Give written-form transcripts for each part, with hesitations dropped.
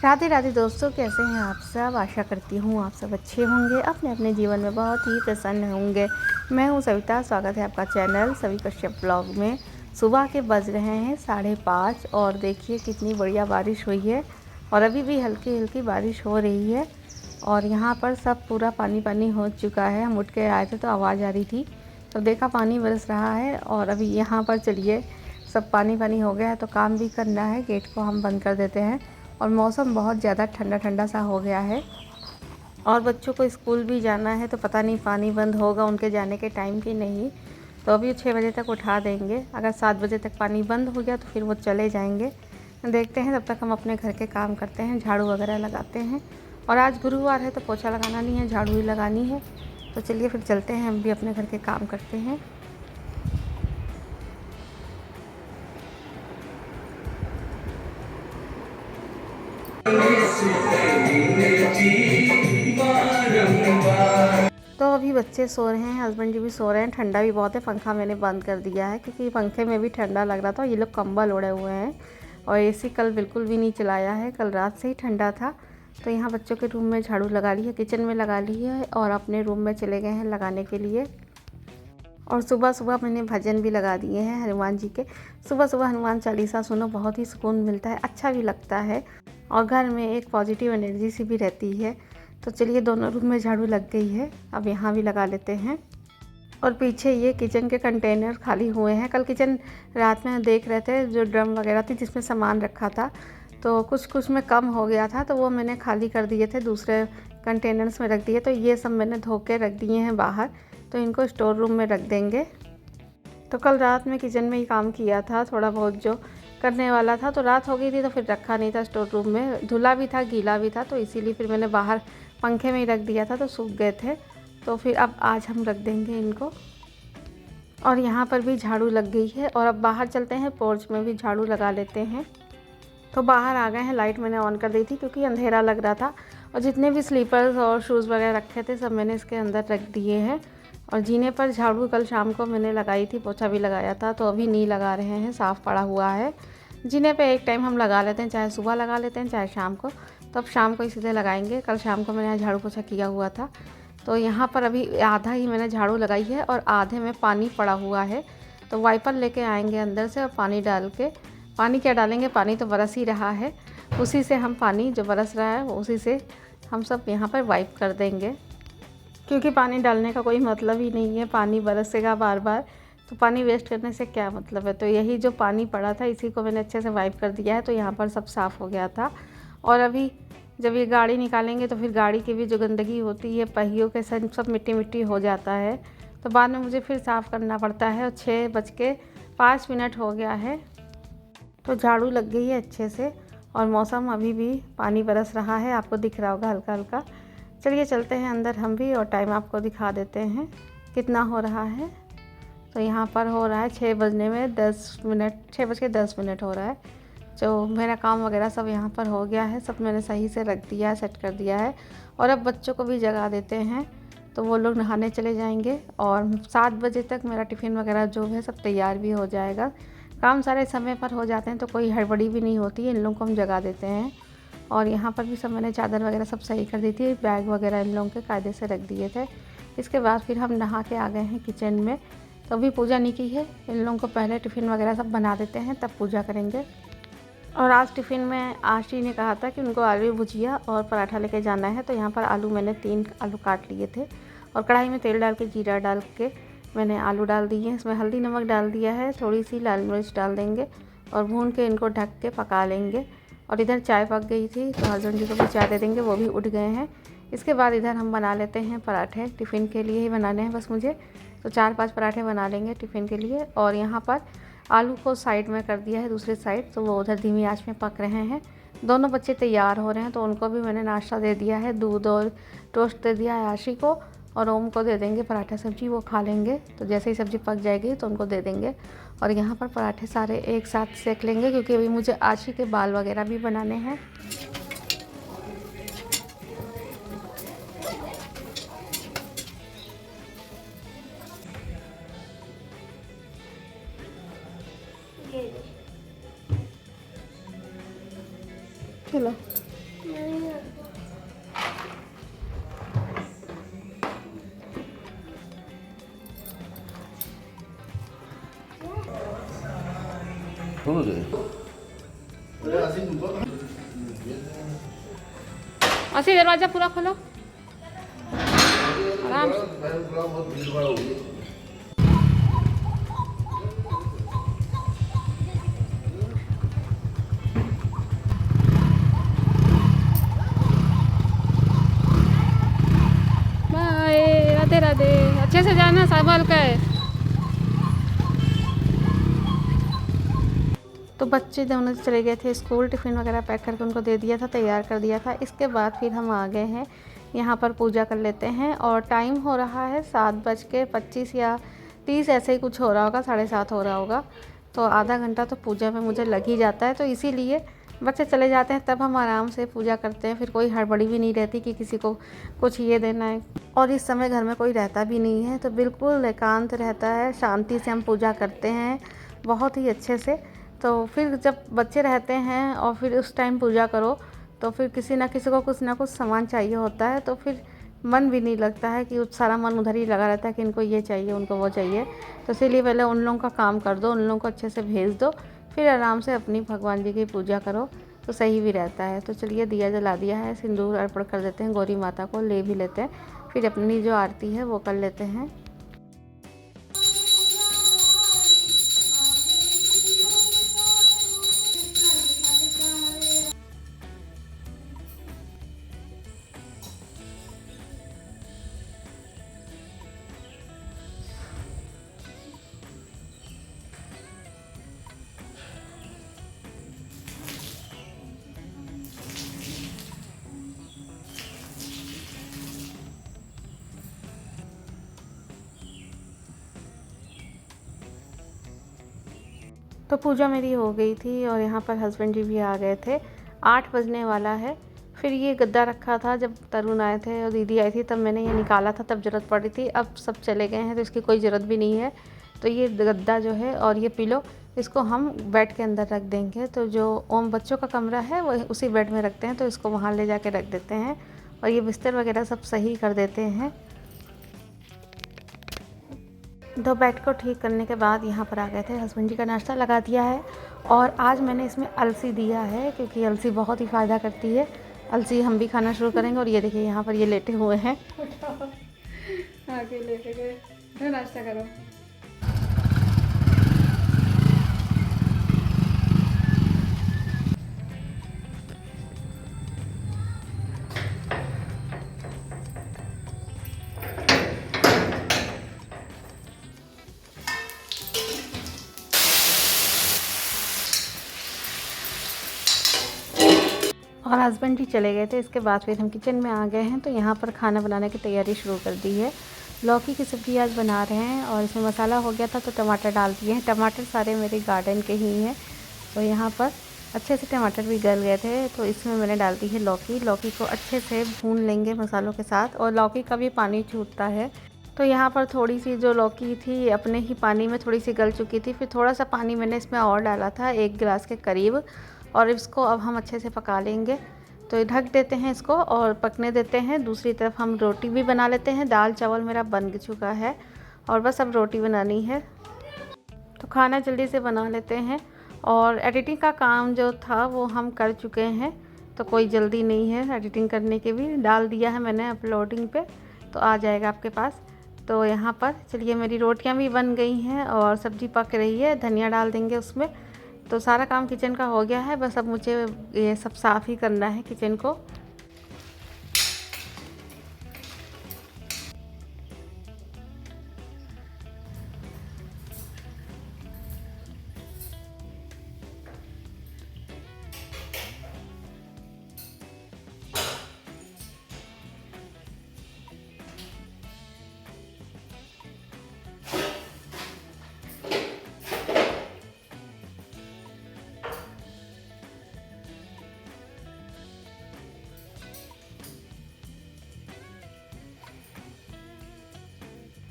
राधे राधे दोस्तों, कैसे हैं आप सब। आशा करती हूँ आप सब अच्छे होंगे, अपने अपने जीवन में बहुत ही प्रसन्न होंगे। मैं हूँ सविता, स्वागत है आपका चैनल सवि कश्यप ब्लॉग में। सुबह के बज रहे हैं 5:30 और देखिए कितनी बढ़िया बारिश हुई है और अभी भी हल्की हल्की बारिश हो रही है। और यहाँ पर सब पूरा पानी पानी हो चुका है। हम उठ के आए थे तो आवाज़ आ रही थी, तो देखा पानी बरस रहा है। और अभी यहाँ पर चलिए सब पानी पानी हो गया है तो काम भी करना है। गेट को हम बंद कर देते हैं और मौसम बहुत ज़्यादा ठंडा ठंडा सा हो गया है और बच्चों को स्कूल भी जाना है, तो पता नहीं पानी बंद होगा उनके जाने के टाइम की नहीं। तो अभी 6 बजे तक उठा देंगे। अगर 7 बजे तक पानी बंद हो गया तो फिर वो चले जाएंगे। देखते हैं, तब तक हम अपने घर के काम करते हैं, झाड़ू वगैरह लगाते हैं। और आज गुरुवार है तो पोछा लगाना नहीं है, झाड़ू ही लगानी है। तो चलिए फिर चलते हैं, हम भी अपने घर के काम करते हैं। तो अभी बच्चे सो रहे हैं, हस्बैंड जी भी सो रहे हैं। ठंडा भी बहुत है, पंखा मैंने बंद कर दिया है क्योंकि पंखे में भी ठंडा लग रहा था। ये लोग कंबल ओढ़े हुए हैं और एसी कल बिल्कुल भी नहीं चलाया है, कल रात से ही ठंडा था। तो यहाँ बच्चों के रूम में झाड़ू लगा ली है, किचन में लगा ली है और अपने रूम में चले गए हैं लगाने के लिए। और सुबह सुबह मैंने भजन भी लगा दिए हैं हनुमान जी के। सुबह सुबह हनुमान चालीसा सुनो, बहुत ही सुकून मिलता है, अच्छा भी लगता है और घर में एक पॉजिटिव एनर्जी सी भी रहती है। तो चलिए दोनों रूम में झाड़ू लग गई है, अब यहाँ भी लगा लेते हैं। और पीछे ये किचन के कंटेनर खाली हुए हैं। कल किचन रात में देख रहे थे, जो ड्रम वगैरह थी जिसमें सामान रखा था तो कुछ कुछ में कम हो गया था, तो वो मैंने खाली कर दिए थे, दूसरे कंटेनर्स में रख दिए। तो ये सब मैंने धो के रख दिए हैं बाहर, तो इनको स्टोर रूम में रख देंगे। तो कल रात में किचन में ही काम किया था, थोड़ा बहुत जो करने वाला था, तो रात हो गई थी तो फिर रखा नहीं था स्टोर रूम में। धुला भी था, गीला भी था, तो इसीलिए फिर मैंने बाहर पंखे में ही रख दिया था, तो सूख गए थे। तो फिर अब आज हम रख देंगे इनको। और यहाँ पर भी झाड़ू लग गई है और अब बाहर चलते हैं, पोर्च में भी झाड़ू लगा लेते हैं। तो बाहर आ गए हैं, लाइट मैंने ऑन कर दी थी क्योंकि अंधेरा लग रहा था। और जितने भी स्लीपर्स और शूज़ वगैरह रखे थे सब मैंने इसके अंदर रख दिए हैं। और जीने पर झाड़ू कल शाम को मैंने लगाई थी, पोछा भी लगाया था, तो अभी नहीं लगा रहे हैं, साफ़ पड़ा हुआ है। जीने पे एक टाइम हम लगा लेते हैं, चाहे सुबह लगा लेते हैं चाहे शाम को। तो अब शाम को ही सीधे लगाएंगे। कल शाम को मैंने झाड़ू पोछा किया हुआ था। तो यहाँ पर अभी आधा ही मैंने झाड़ू लगाई है और आधे में पानी पड़ा हुआ है। तो वाइपर लेके आएंगे अंदर से और पानी डाल के, पानी क्या डालेंगे, पानी तो बरस ही रहा है, उसी से हम पानी जो बरस रहा है उसी से हम सब यहाँ पर वाइप कर देंगे। क्योंकि पानी डालने का कोई मतलब ही नहीं है, पानी बरसेगा बार बार, तो पानी वेस्ट करने से क्या मतलब है। तो यही जो पानी पड़ा था इसी को मैंने अच्छे से वाइप कर दिया है, तो यहाँ पर सब साफ़ हो गया था। और अभी जब ये गाड़ी निकालेंगे तो फिर गाड़ी की भी जो गंदगी होती है, पहियों के सब मिट्टी मिट्टी हो जाता है, तो बाद में मुझे फिर साफ़ करना पड़ता है। और 6:05 हो गया है, तो झाड़ू लग गई है अच्छे से। और मौसम अभी भी पानी बरस रहा है, आपको दिख रहा होगा हल्का हल्का। चलिए चलते हैं अंदर हम भी और टाइम आपको दिखा देते हैं कितना हो रहा है। तो यहाँ पर हो रहा है 6 बजने में 10 मिनट, 6:10 हो रहा है। जो मेरा काम वगैरह सब यहाँ पर हो गया है, सब मैंने सही से रख दिया है, सेट कर दिया है। और अब बच्चों को भी जगा देते हैं, तो वो लोग नहाने चले जाएंगे और 7 बजे तक मेरा टिफ़िन वगैरह जो है सब तैयार भी हो जाएगा। काम सारे समय पर हो जाते हैं तो कोई हड़बड़ी भी नहीं होती है। इन लोगों को हम जगा देते हैं। और यहाँ पर भी सब मैंने चादर वगैरह सब सही कर दी थी, बैग वगैरह इन लोगों के कायदे से रख दिए थे। इसके बाद फिर हम नहा के आ गए हैं किचन में। तो अभी पूजा नहीं की है, इन लोगों को पहले टिफ़िन वगैरह सब बना देते हैं तब पूजा करेंगे। और आज टिफ़िन में आशी ने कहा था कि उनको आलू भुजिया और पराठा लेके जाना है, तो यहाँ पर आलू मैंने 3 आलू काट लिए थे और कढ़ाई में तेल डाल के जीरा डाल के मैंने आलू डाल दिए हैं। इसमें हल्दी नमक डाल दिया है, थोड़ी सी लाल मिर्च डाल देंगे और भून के इनको ढक के पका लेंगे। और इधर चाय पक गई थी तो हस्बैंड जी को भी चाय दे देंगे, वो भी उठ गए हैं। इसके बाद इधर हम बना लेते हैं पराठे, टिफ़िन के लिए ही बनाने हैं बस मुझे। तो 4-5 पराठे बना लेंगे टिफ़िन के लिए। और यहाँ पर आलू को साइड में कर दिया है दूसरे साइड, तो वो उधर धीमी आंच में पक रहे हैं। दोनों बच्चे तैयार हो रहे हैं तो उनको भी मैंने नाश्ता दे दिया है, दूध और टोस्ट दे दिया है आशी को। और ओम को दे देंगे पराठा सब्जी, वो खा लेंगे। तो जैसे ही सब्ज़ी पक जाएगी तो उनको दे देंगे। और यहाँ पर पराठे सारे एक साथ सेक लेंगे क्योंकि अभी मुझे आशी के बाल वगैरह भी बनाने हैं। चलो असी दरवाज़ा पूरा खोलो आराम से। बाय, राधे राधे, अच्छे से जाना, संभाल कर। तो बच्चे दोनों चले गए थे स्कूल, टिफ़िन वगैरह पैक करके उनको दे दिया था, तैयार कर दिया था। इसके बाद फिर हम आ गए हैं यहाँ पर पूजा कर लेते हैं। और टाइम हो रहा है 7:25 या 30 ऐसे ही कुछ हो रहा होगा, 7:30 हो रहा होगा। तो आधा घंटा तो पूजा में मुझे लग ही जाता है। तो इसीलिए बच्चे चले जाते हैं तब हम आराम से पूजा करते हैं, फिर कोई हड़बड़ी भी नहीं रहती कि किसी को कुछ ये देना है। और इस समय घर में कोई रहता भी नहीं है, तो बिल्कुल एकांत रहता है, शांति से हम पूजा करते हैं बहुत ही अच्छे से। तो फिर जब बच्चे रहते हैं और फिर उस टाइम पूजा करो तो फिर किसी ना किसी को कुछ ना कुछ सामान चाहिए होता है, तो फिर मन भी नहीं लगता है कि सारा मन उधर ही लगा रहता है कि इनको ये चाहिए, उनको वो चाहिए। तो इसीलिए पहले उन लोगों का काम कर दो, उन लोगों को अच्छे से भेज दो, फिर आराम से अपनी भगवान जी की पूजा करो तो सही भी रहता है। तो चलिए दिया जला दिया है, सिंदूर अर्पण कर देते हैं, गौरी माता को ले भी लेते हैं, फिर अपनी जो आरती है वो कर लेते हैं। तो पूजा मेरी हो गई थी और यहाँ पर हस्बैंड जी भी आ गए थे। 8 बजने वाला है। फिर ये गद्दा रखा था, जब तरुण आए थे और दीदी आई थी तब मैंने ये निकाला था, तब ज़रूरत पड़ी थी। अब सब चले गए हैं तो इसकी कोई ज़रूरत भी नहीं है। तो ये गद्दा जो है और ये पिलो, इसको हम बेड के अंदर रख देंगे। तो जो ओम बच्चों का कमरा है वो उसी बेड में रखते हैं, तो इसको वहाँ ले जाके रख देते हैं। और ये बिस्तर वगैरह सब सही कर देते हैं। दो बेड को ठीक करने के बाद यहाँ पर आ गए थे, हस्बैंड जी का नाश्ता लगा दिया है। और आज मैंने इसमें अलसी दिया है क्योंकि अलसी बहुत ही फ़ायदा करती है। अलसी हम भी खाना शुरू करेंगे। और ये देखिए यहाँ पर ये लेटे हुए हैं। आके लेटे गए, नाश्ता करो। और हस्बैंड जी चले गए थे। इसके बाद फिर हम किचन में आ गए हैं। तो यहाँ पर खाना बनाने की तैयारी शुरू कर दी है। लौकी की सब्ज़ी आज बना रहे हैं और इसमें मसाला हो गया था तो टमाटर डाल दिए हैं। टमाटर सारे मेरे गार्डन के ही हैं। तो यहाँ पर अच्छे से टमाटर भी गल गए थे, तो इसमें मैंने डाल दी है लौकी। लौकी को अच्छे से भून लेंगे मसालों के साथ, और लौकी का भी पानी छूटता है। तो यहाँ पर थोड़ी सी जो लौकी थी अपने ही पानी में थोड़ी सी गल चुकी थी। फिर थोड़ा सा पानी मैंने इसमें और डाला था, 1 गिलास के करीब। और इसको अब हम अच्छे से पका लेंगे। तो ढक देते हैं इसको और पकने देते हैं। दूसरी तरफ हम रोटी भी बना लेते हैं। दाल चावल मेरा बन चुका है और बस अब रोटी बनानी है। तो खाना जल्दी से बना लेते हैं। और एडिटिंग का काम जो था वो हम कर चुके हैं, तो कोई जल्दी नहीं है एडिटिंग करने के भी। डाल दिया है मैंने अपलोडिंग पे, तो आ जाएगा आपके पास। तो यहाँ पर चलिए मेरी रोटियाँ भी बन गई हैं और सब्ज़ी पक रही है। धनिया डाल देंगे उसमें। तो सारा काम किचन का हो गया है, बस अब मुझे ये सब साफ़ ही करना है किचन को।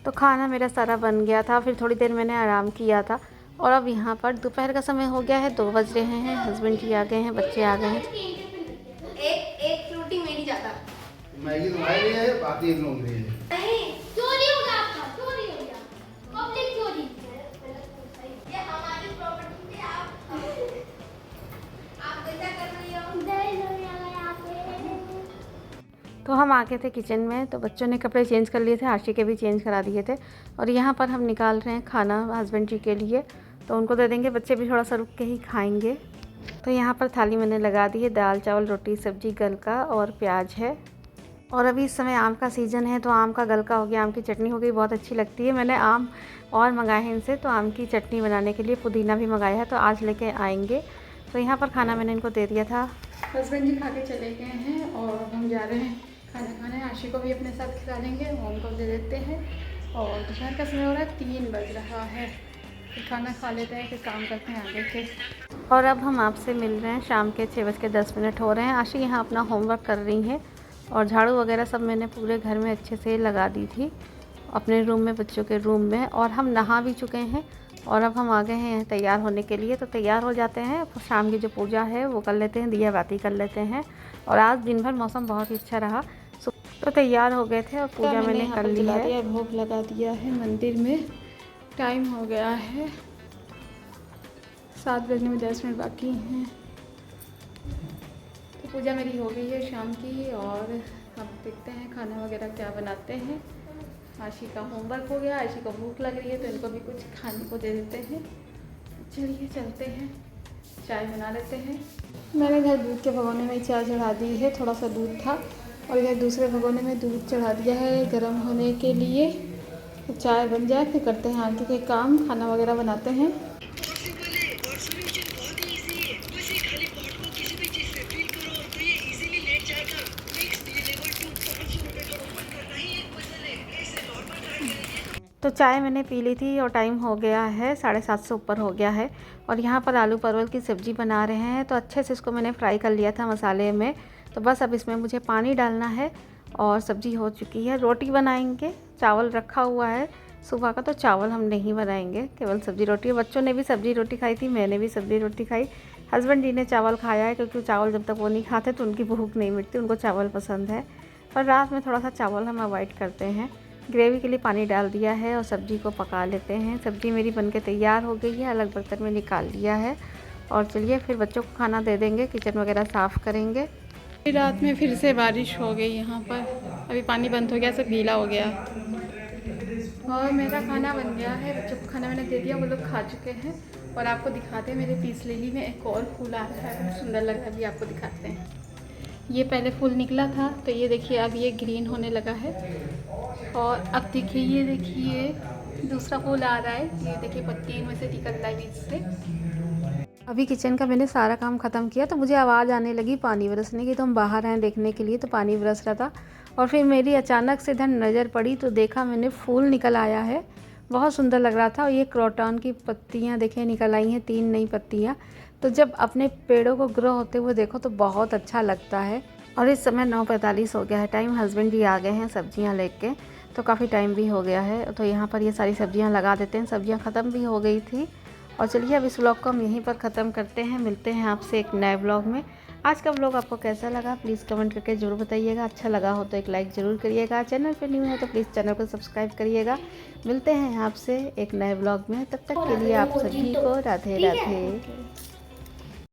तो खाना मेरा सारा बन गया था। फिर थोड़ी देर मैंने आराम किया था। और अब यहाँ पर दोपहर का समय हो गया है, 2 बज रहे हैं। हस्बैंड जी आ गए हैं, बच्चे आ गए हैं। एक फ्रूटी मेरी ज्यादा। मैगी तुम्हारे लिए है, बाकी इन लोगों के लिए है। नहीं, चोरी हो गया आपका, चोरी हो गया, पब्लिक चोरी। ये हमारी प्रॉपर्टी पे आप कैसा कर रही हो? तो हम आ गए थे किचन में, तो बच्चों ने कपड़े चेंज कर लिए थे, आशी के भी चेंज करा दिए थे। और यहाँ पर हम निकाल रहे हैं खाना हस्बैंड जी के लिए, तो उनको दे देंगे, बच्चे भी थोड़ा सा रुक के ही खाएंगे। तो यहाँ पर थाली मैंने लगा दी है, दाल चावल रोटी सब्जी गलका और प्याज है। और अभी इस समय आम का सीज़न है, तो आम का गलका हो गया, आम की चटनी हो गई, बहुत अच्छी लगती है। मैंने आम और मंगाए हैं इनसे, तो आम की चटनी बनाने के लिए पुदीना भी मंगाया है, तो आज लेके आएंगे। तो यहाँ पर खाना मैंने इनको दे दिया था। हस्बैंड जी खा के चले गए हैं और हम जा रहे हैं खाना खाने। आशी को भी अपने साथ खिला लेंगे, ओम को दे देते हैं। और दोपहर का समय हो रहा है, 3 बज रहा है। फिर खाना खा लेते हैं, फिर काम करते हैं आगे के। और अब हम आपसे मिल रहे हैं, शाम के 6:10 हो रहे हैं। आशी यहाँ अपना होमवर्क कर रही हैं और झाड़ू वगैरह सब मैंने पूरे घर में अच्छे से लगा दी थी, अपने रूम में, बच्चों के रूम में। और हम नहा भी चुके हैं और अब हम आ गए हैं तैयार होने के लिए। तो तैयार हो जाते हैं, शाम की जो पूजा है वो कर लेते हैं, दिया बाती कर लेते हैं। और आज दिन भर मौसम बहुत ही अच्छा रहा, तो तैयार हो गए थे और पूजा मैंने कर ली है। भोग लगा दिया है मंदिर में। टाइम हो गया है 7 बजने में 10 मिनट बाकी हैं। तो पूजा मेरी हो गई है शाम की, और अब देखते हैं खाना वगैरह क्या बनाते हैं। आशी का होमवर्क हो गया, आशी को भूख लग रही है, तो इनको भी कुछ खाने को दे देते हैं। चलिए चलते हैं, चाय बना लेते हैं। मैंने इधर दूध के भगोने में चाय चढ़ा दी है, थोड़ा सा दूध था, और इधर दूसरे भगोने में दूध चढ़ा दिया है गर्म होने के लिए। तो चाय बन जाए फिर करते हैं आगे के काम, खाना वगैरह बनाते हैं। तो चाय मैंने पी ली थी और टाइम हो गया है 7:30 से ऊपर हो गया है। और यहाँ पर आलू परवल की सब्ज़ी बना रहे हैं, तो अच्छे से इसको मैंने फ्राई कर लिया था मसाले में। तो बस अब इसमें मुझे पानी डालना है और सब्ज़ी हो चुकी है। रोटी बनाएंगे, चावल रखा हुआ है सुबह का, तो चावल हम नहीं बनाएंगे, केवल सब्ज़ी रोटी। बच्चों ने भी सब्ज़ी रोटी खाई थी, मैंने भी सब्ज़ी रोटी खाई। हस्बैंड जी ने चावल खाया है, क्योंकि चावल जब तक वो नहीं खाते तो उनकी भूख नहीं मिटती, उनको चावल पसंद है। पर रात में थोड़ा सा चावल हम अवॉइड करते हैं। ग्रेवी के लिए पानी डाल दिया है और सब्ज़ी को पका लेते हैं। सब्ज़ी मेरी बनके तैयार हो गई है, अलग बर्तन में निकाल लिया है। और चलिए फिर बच्चों को खाना दे देंगे, किचन वगैरह साफ़ करेंगे। रात में फिर से बारिश हो गई यहाँ पर, अभी पानी बंद हो गया, सब गीला हो गया। और मेरा खाना बन गया है, बच्चों को खाना मैंने दे दिया, वो लोग खा चुके हैं। और आपको दिखाते हैं मेरे पीस लिली में एक और फूल आ रहा है, बहुत सुंदर लग रहा है, अभी आपको दिखाते हैं। ये पहले फूल निकला था, तो ये देखिए अब ये ग्रीन होने लगा है। और अब देखिए, ये देखिए दूसरा फूल आ रहा है, ये देखिए पत्ती में से निकल रहा है बीच से। अभी किचन का मैंने सारा काम ख़त्म किया, तो मुझे आवाज़ आने लगी पानी बरसने की, तो हम बाहर आए देखने के लिए, तो पानी बरस रहा था। और फिर मेरी अचानक से इधर नज़र पड़ी, तो देखा मैंने फूल निकल आया है, बहुत सुंदर लग रहा था। और ये क्रोटन की पत्तियाँ देखिए निकल आई हैं, 3 नई पत्तियाँ। तो जब अपने पेड़ों को ग्रो होते हुए देखो तो बहुत अच्छा लगता है। और इस समय 9:45 हो गया है टाइम, हस्बैंड जी आ गए हैं सब्जियां लेके, तो काफ़ी टाइम भी हो गया है। तो यहाँ पर ये सारी सब्जियां लगा देते हैं, सब्जियां ख़त्म भी हो गई थी। और चलिए अब इस व्लॉग को हम यहीं पर ख़त्म करते हैं, मिलते हैं आपसे एक नए व्लॉग में। आज का व्लॉग आपको कैसा लगा प्लीज़ कमेंट करके ज़रूर बताइएगा। अच्छा लगा हो तो एक लाइक ज़रूर करिएगा, चैनल पर न्यू है तो प्लीज़ चैनल को सब्सक्राइब करिएगा। मिलते हैं आपसे एक नए व्लॉग में, तब तक के लिए आप सभी को राधे राधे।